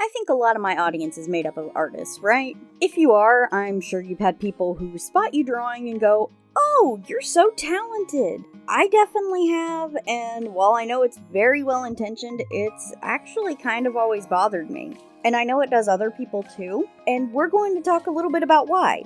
I think a lot of my audience is made up of artists, right? If you are, I'm sure you've had people who spot you drawing and go, "Oh, you're so talented." I definitely have, and while I know it's very well intentioned, it's actually kind of always bothered me. And I know it does other people too, and we're going to talk a little bit about why.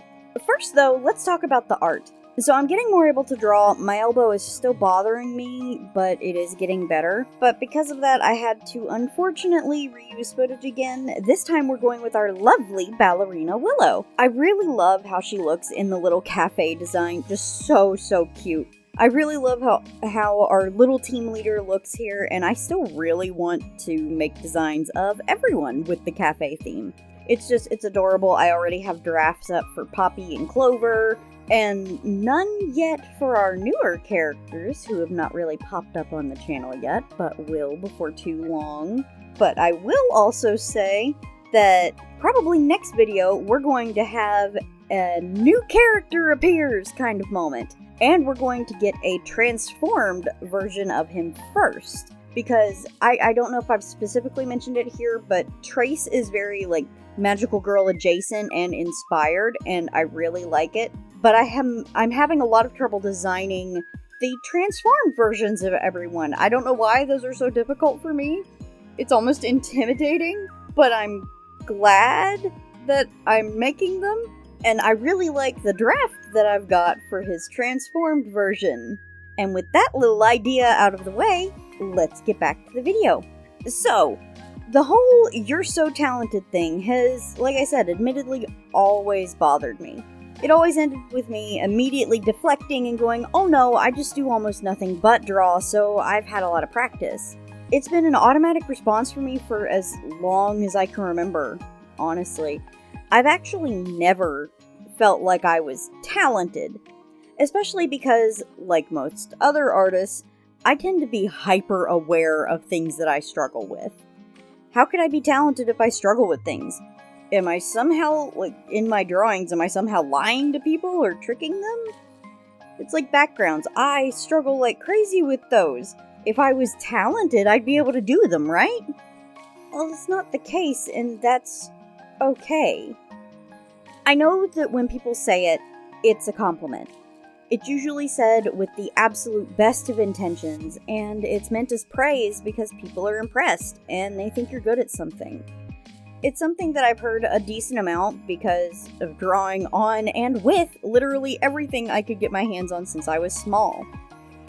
First though, let's talk about the art. So I'm getting more able to draw. My elbow is still bothering me, but it is getting better. But because of that, I had to unfortunately reuse footage again. This time we're going with our lovely ballerina Willow. I really love how she looks in the little cafe design. Just so cute. I really love how our little team leader looks here, and I still really want to make designs of everyone with the cafe theme. It's adorable. I already have drafts up for Poppy and Clover, and none yet for our newer characters who have not really popped up on the channel yet, but will before too long. But I will also say that probably next video we're going to have a new character appears kind of moment. And we're going to get a transformed version of him first. Because I don't know if I've specifically mentioned it here, but Trace is very magical girl adjacent and inspired, and I really like it. But I'm having a lot of trouble designing the transformed versions of everyone. I don't know why those are so difficult for me. It's almost intimidating, but I'm glad that I'm making them. And I really like the draft that I've got for his transformed version. And with that little idea out of the way, let's get back to the video. So, the whole "you're so talented" thing has, like I said, admittedly always bothered me. It always ended with me immediately deflecting and going, "Oh no, I just do almost nothing but draw, so I've had a lot of practice." It's been an automatic response for me for as long as I can remember, honestly. I've actually never felt like I was talented, especially because, like most other artists, I tend to be hyper aware of things that I struggle with. How could I be talented if I struggle with things? Am I somehow, in my drawings, am I somehow lying to people or tricking them? It's like backgrounds. I struggle like crazy with those. If I was talented, I'd be able to do them, right? Well, it's not the case, and that's okay. I know that when people say it, it's a compliment. It's usually said with the absolute best of intentions, and it's meant as praise because people are impressed, and they think you're good at something. It's something that I've heard a decent amount because of drawing on and with literally everything I could get my hands on since I was small.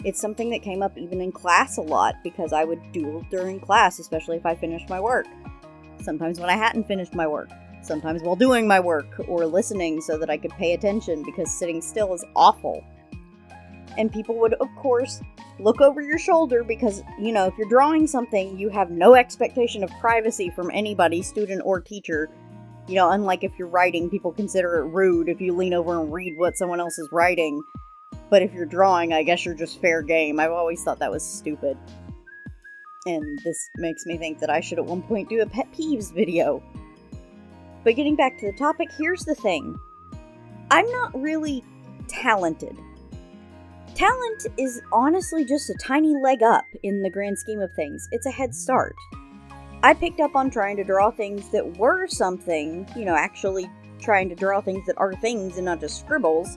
It's something that came up even in class a lot because I would doodle during class, especially if I finished my work. Sometimes when I hadn't finished my work. Sometimes while doing my work or listening so that I could pay attention because sitting still is awful. And people would, of course, look over your shoulder because, if you're drawing something, you have no expectation of privacy from anybody, student or teacher. Unlike if you're writing, people consider it rude if you lean over and read what someone else is writing. But if you're drawing, I guess you're just fair game. I've always thought that was stupid. And this makes me think that I should at one point do a pet peeves video. But getting back to the topic, here's the thing. I'm not really talented. Talent is honestly just a tiny leg up in the grand scheme of things. It's a head start. I picked up on trying to draw things that were something, actually trying to draw things that are things and not just scribbles,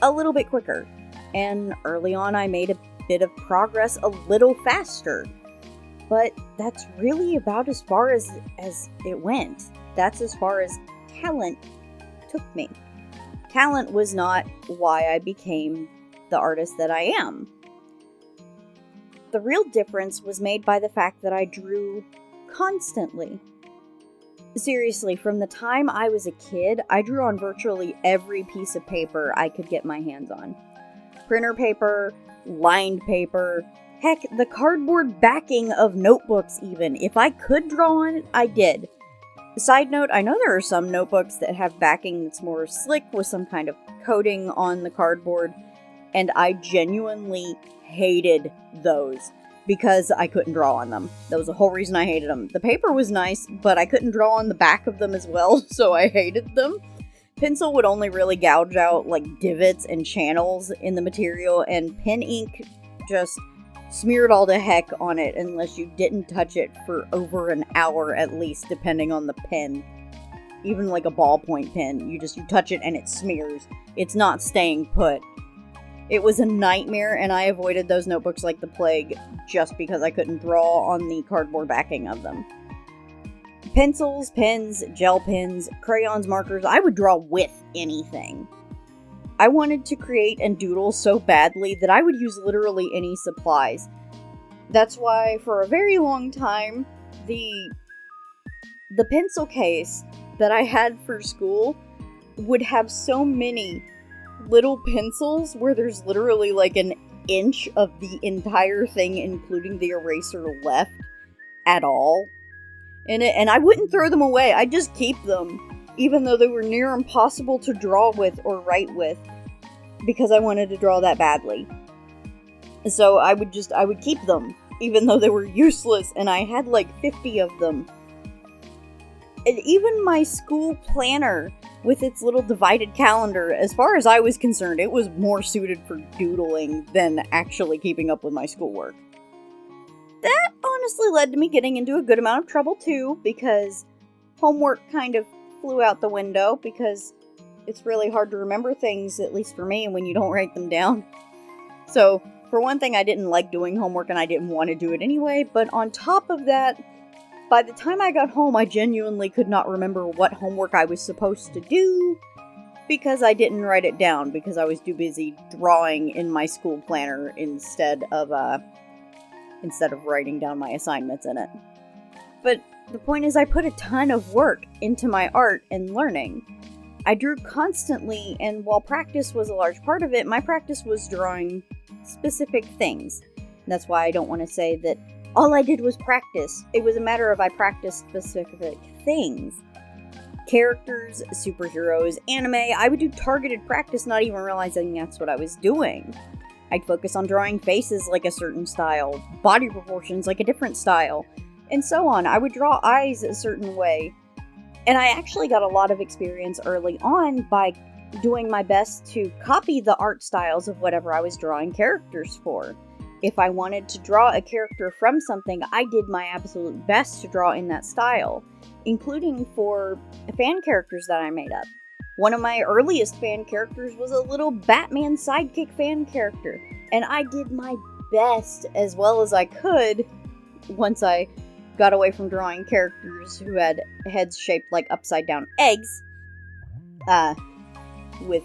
a little bit quicker. And early on I made a bit of progress a little faster. But that's really about as far as it went. That's as far as talent took me. Talent was not why I became the artist that I am. The real difference was made by the fact that I drew constantly. Seriously, from the time I was a kid, I drew on virtually every piece of paper I could get my hands on. Printer paper, lined paper, heck, the cardboard backing of notebooks even. If I could draw on it, I did. Side note, I know there are some notebooks that have backing that's more slick with some kind of coating on the cardboard, and I genuinely hated those because I couldn't draw on them. That was the whole reason I hated them. The paper was nice, but I couldn't draw on the back of them as well, so I hated them. Pencil would only really gouge out divots and channels in the material, and pen ink just smeared all the heck on it unless you didn't touch it for over an hour at least, depending on the pen. Even like a ballpoint pen, you touch it and it smears. It's not staying put. It was a nightmare, and I avoided those notebooks like the plague just because I couldn't draw on the cardboard backing of them. Pencils, pens, gel pens, crayons, markers, I would draw with anything. I wanted to create and doodle so badly that I would use literally any supplies. That's why for a very long time, the pencil case that I had for school would have so many little pencils where there's literally like an inch of the entire thing, including the eraser, left at all. And I wouldn't throw them away. I'd just keep them, even though they were near impossible to draw with or write with, because I wanted to draw that badly. So I would keep them, even though they were useless, and I had like 50 of them. And even my school planner, with its little divided calendar, as far as I was concerned, it was more suited for doodling than actually keeping up with my schoolwork. That honestly led to me getting into a good amount of trouble too, because homework kind of flew out the window, because it's really hard to remember things, at least for me, when you don't write them down. So, for one thing, I didn't like doing homework and I didn't want to do it anyway, but on top of that, by the time I got home, I genuinely could not remember what homework I was supposed to do, because I didn't write it down, because I was too busy drawing in my school planner instead of writing down my assignments in it. But the point is, I put a ton of work into my art and learning. I drew constantly, and while practice was a large part of it, my practice was drawing specific things. That's why I don't want to say that all I did was practice. It was a matter of I practiced specific things. Characters, superheroes, anime. I would do targeted practice, not even realizing that's what I was doing. I'd focus on drawing faces like a certain style, body proportions like a different style, and so on. I would draw eyes a certain way. And I actually got a lot of experience early on by doing my best to copy the art styles of whatever I was drawing characters for. If I wanted to draw a character from something, I did my absolute best to draw in that style, including for fan characters that I made up. One of my earliest fan characters was a little Batman sidekick fan character, and I did my best as well as I could once I got away from drawing characters who had heads shaped like upside down eggs, with,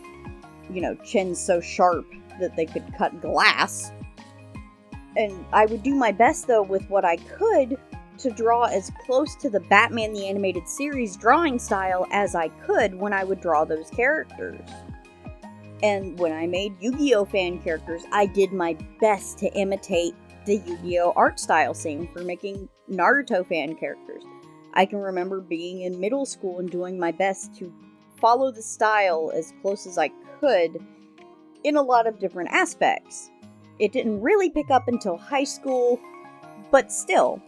chins so sharp that they could cut glass. And I would do my best, though, with what I could to draw as close to the Batman the Animated Series drawing style as I could when I would draw those characters. And when I made Yu-Gi-Oh! Fan characters, I did my best to imitate the Yu-Gi-Oh! Art style. Same for making Naruto fan characters. I can remember being in middle school and doing my best to follow the style as close as I could in a lot of different aspects. It didn't really pick up until high school, but still.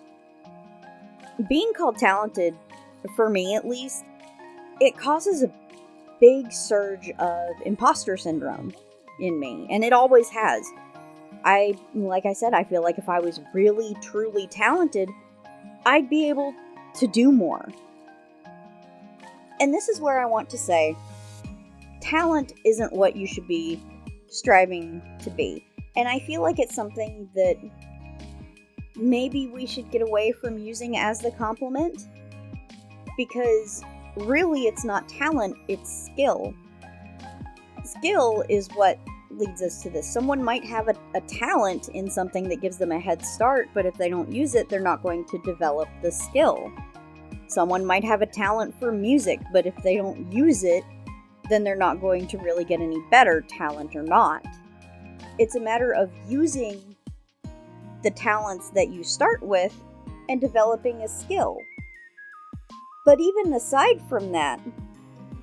Being called talented, for me at least, it causes a big surge of imposter syndrome in me, and it always has. Like I said, I feel like if I was really, truly talented, I'd be able to do more. And this is where I want to say, talent isn't what you should be striving to be. And I feel like it's something that maybe we should get away from using as the compliment, because really it's not talent, it's skill. Skill is what leads us to this. Someone might have a talent in something that gives them a head start, but if they don't use it, they're not going to develop the skill. Someone might have a talent for music, but if they don't use it, then they're not going to really get any better, talent or not. It's a matter of using the talents that you start with and developing a skill. But even aside from that,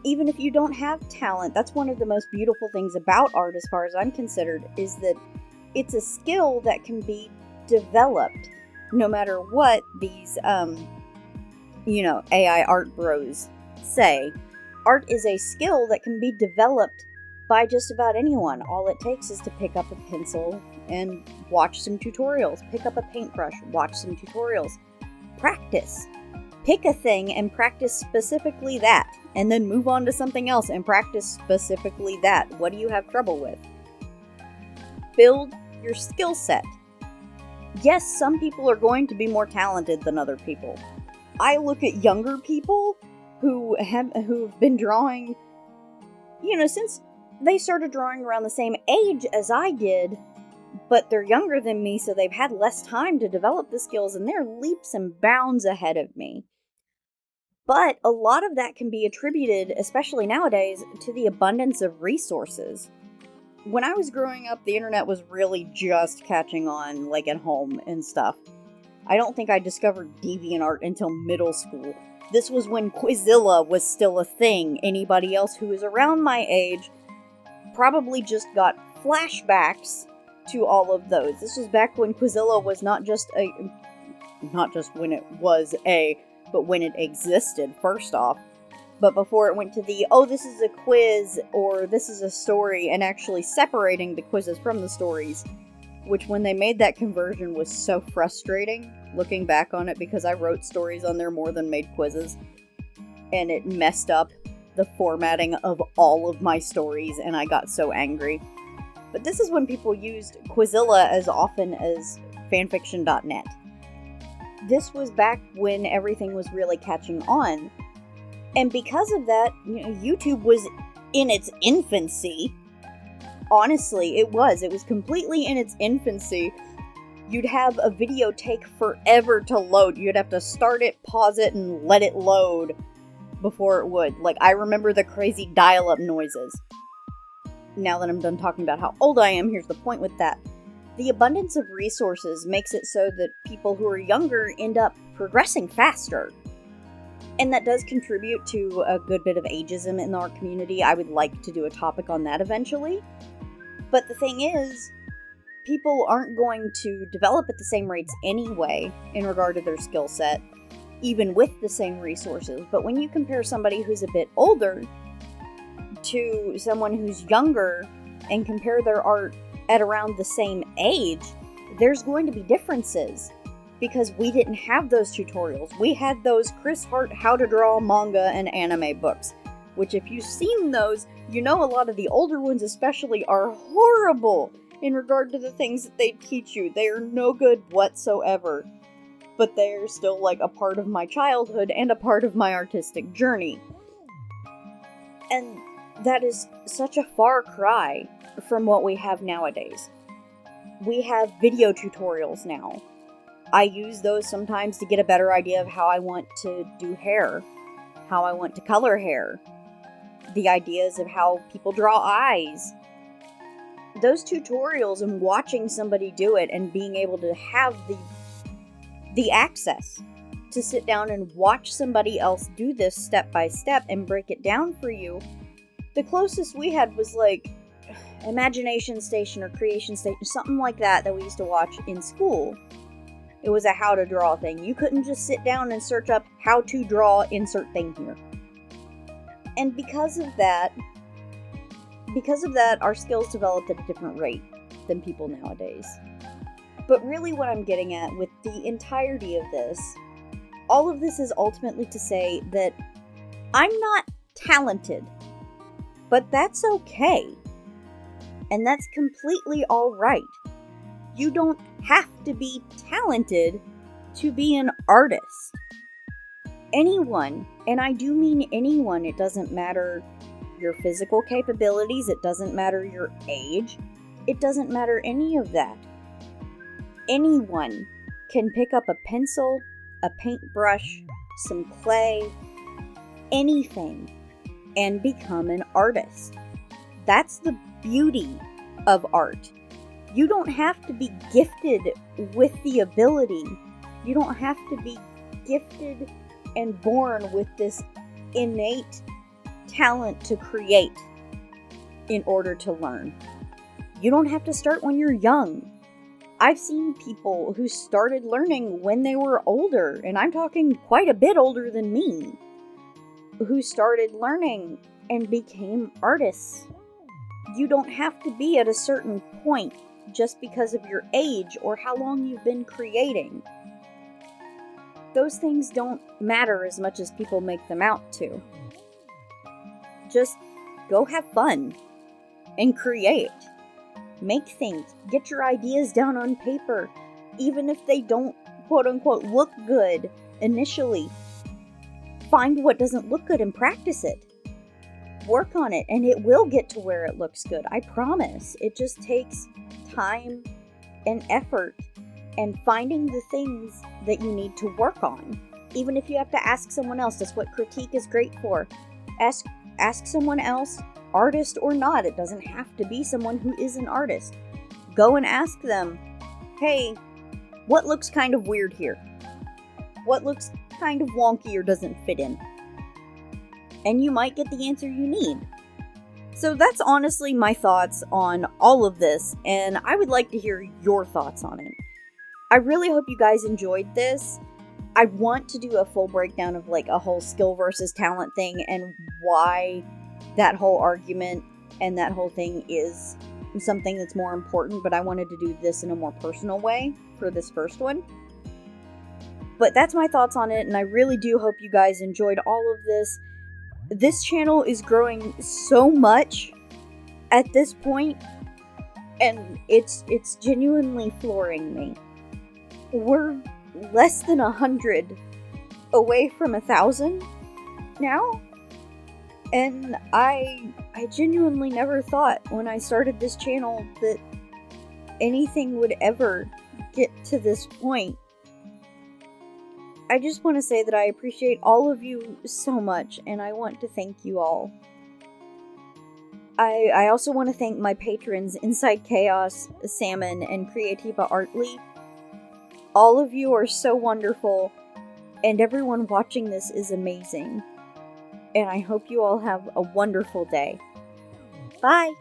even if you don't have talent, that's one of the most beautiful things about art, as far as I'm considered, is that it's a skill that can be developed. No matter what these, AI art bros say, art is a skill that can be developed by just about anyone. All it takes is to pick up a pencil and watch some tutorials. Pick up a paintbrush, watch some tutorials. Practice. Pick a thing and practice specifically that, and then move on to something else and practice specifically that. What do you have trouble with? Build your skill set. Yes, some people are going to be more talented than other people. I look at younger people who've been drawing, since they started drawing around the same age as I did, but they're younger than me, so they've had less time to develop the skills, and they're leaps and bounds ahead of me. But a lot of that can be attributed, especially nowadays, to the abundance of resources. When I was growing up, the internet was really just catching on, like at home and stuff. I don't think I discovered DeviantArt until middle school. This was when Quizilla was still a thing. Anybody else who was around my age probably just got flashbacks to all of those. This was back when Quizilla was not just when it was but when it existed, first off. But before it went to the, this is a quiz, or this is a story, and actually separating the quizzes from the stories, which when they made that conversion was so frustrating, looking back on it, because I wrote stories on there more than made quizzes, and it messed up the formatting of all of my stories, and I got so angry. But this is when people used Quizilla as often as fanfiction.net. This was back when everything was really catching on. And because of that, YouTube was in its infancy. Honestly, it was. It was completely in its infancy. You'd have a video take forever to load. You'd have to start it, pause it, and let it load before it would. Like, I remember the crazy dial-up noises. Now that I'm done talking about how old I am, here's the point with that. The abundance of resources makes it so that people who are younger end up progressing faster. And that does contribute to a good bit of ageism in our community. I would like to do a topic on that eventually. But the thing is, people aren't going to develop at the same rates anyway in regard to their skill set, even with the same resources. But when you compare somebody who's a bit older to someone who's younger and compare their art at around the same age, there's going to be differences. Because we didn't have those tutorials. We had those Chris Hart how to draw manga and anime books. Which, if you've seen those, you know a lot of the older ones especially are horrible in regard to the things that they teach you. They are no good whatsoever. But they are still like a part of my childhood and a part of my artistic journey. And that is such a far cry from what we have nowadays. We have video tutorials now. I use those sometimes to get a better idea of how I want to do hair, how I want to color hair, the ideas of how people draw eyes. Those tutorials and watching somebody do it and being able to have the access to sit down and watch somebody else do this step by step and break it down for you. The closest we had was like Imagination Station or Creation Station, something like that we used to watch in school. It was a how to draw thing. You couldn't just sit down and search up how to draw insert thing here. And because of that, our skills developed at a different rate than people nowadays. But really what I'm getting at with the entirety of this, all of this is ultimately to say that I'm not talented, but that's okay. And that's completely alright. You don't have to be talented to be an artist. Anyone, and I do mean anyone, it doesn't matter your physical capabilities, it doesn't matter your age, it doesn't matter any of that. Anyone can pick up a pencil, a paintbrush, some clay, anything, and become an artist. That's the beauty of art. You don't have to be gifted with the ability. You don't have to be gifted and born with this innate talent to create in order to learn. You don't have to start when you're young. I've seen people who started learning when they were older, and I'm talking quite a bit older than me, who started learning and became artists. You don't have to be at a certain point just because of your age or how long you've been creating. Those things don't matter as much as people make them out to. Just go have fun and create. Make things. Get your ideas down on paper, even if they don't quote-unquote look good initially. Find what doesn't look good and practice it. Work on it, and it will get to where it looks good. I promise. It just takes time and effort and finding the things that you need to work on. Even if you have to ask someone else, that's what critique is great for. Ask someone else, artist or not. It doesn't have to be someone who is an artist. Go and ask them, hey, what looks kind of weird here? What looks kind of wonky or doesn't fit in? And you might get the answer you need. So that's honestly my thoughts on all of this, and I would like to hear your thoughts on it. I really hope you guys enjoyed this. I want to do a full breakdown of like a whole skill versus talent thing and why that whole argument and that whole thing is something that's more important, but I wanted to do this in a more personal way for this first one. But that's my thoughts on it, and I really do hope you guys enjoyed all of this. This channel is growing so much at this point, and it's genuinely flooring me. We're less than 100 away from 1,000 now, and I genuinely never thought when I started this channel that anything would ever get to this point. I just want to say that I appreciate all of you so much, and I want to thank you all. I also want to thank my patrons, Inside Chaos, Salmon, and Creativa Artly. All of you are so wonderful, and everyone watching this is amazing. And I hope you all have a wonderful day. Bye!